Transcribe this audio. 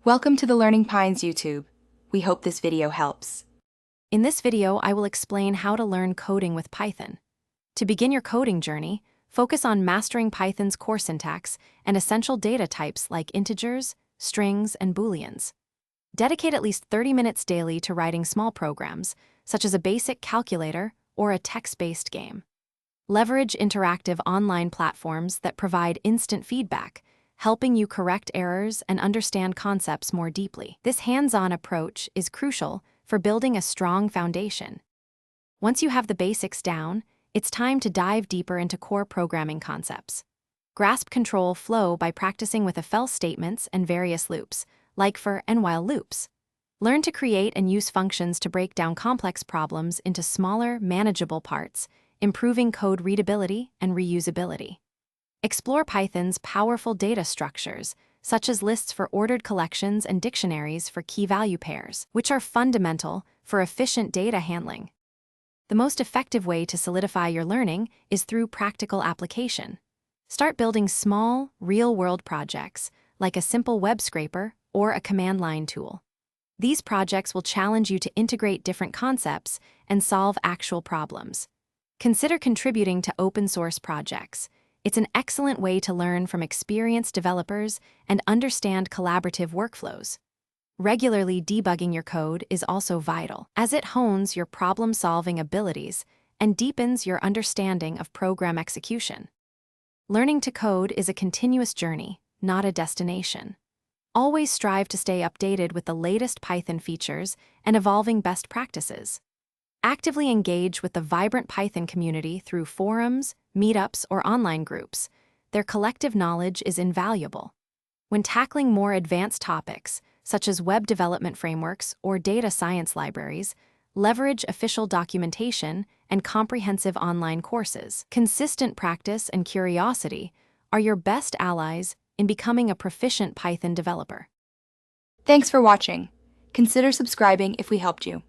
Welcome to the Learning Pines YouTube. We hope this video helps. In this video, I will explain how to learn coding with Python. To begin your coding journey, focus on mastering Python's core syntax and essential data types like integers, strings, and booleans. Dedicate at least 30 minutes daily to writing small programs, such as a basic calculator or a text-based game. Leverage interactive online platforms that provide instant feedback, helping you correct errors and understand concepts more deeply. This hands-on approach is crucial for building a strong foundation. Once you have the basics down, it's time to dive deeper into core programming concepts. Grasp control flow by practicing with if-else statements and various loops, like for and while loops. Learn to create and use functions to break down complex problems into smaller, manageable parts, improving code readability and reusability. Explore Python's powerful data structures, such as lists for ordered collections and dictionaries for key-value pairs, which are fundamental for efficient data handling. The most effective way to solidify your learning is through practical application. Start building small, real-world projects, like a simple web scraper or a command line tool. These projects will challenge you to integrate different concepts and solve actual problems. Consider contributing to open-source projects. It's an excellent way to learn from experienced developers and understand collaborative workflows. Regularly debugging your code is also vital, as it hones your problem-solving abilities and deepens your understanding of program execution. Learning to code is a continuous journey, not a destination. Always strive to stay updated with the latest Python features and evolving best practices. Actively engage with the vibrant Python community through forums, meetups, or online groups. Their collective knowledge is invaluable. When tackling more advanced topics, such as web development frameworks or data science libraries, leverage official documentation and comprehensive online courses. Consistent practice and curiosity are your best allies in becoming a proficient Python developer. Thanks for watching. Consider subscribing if we helped you.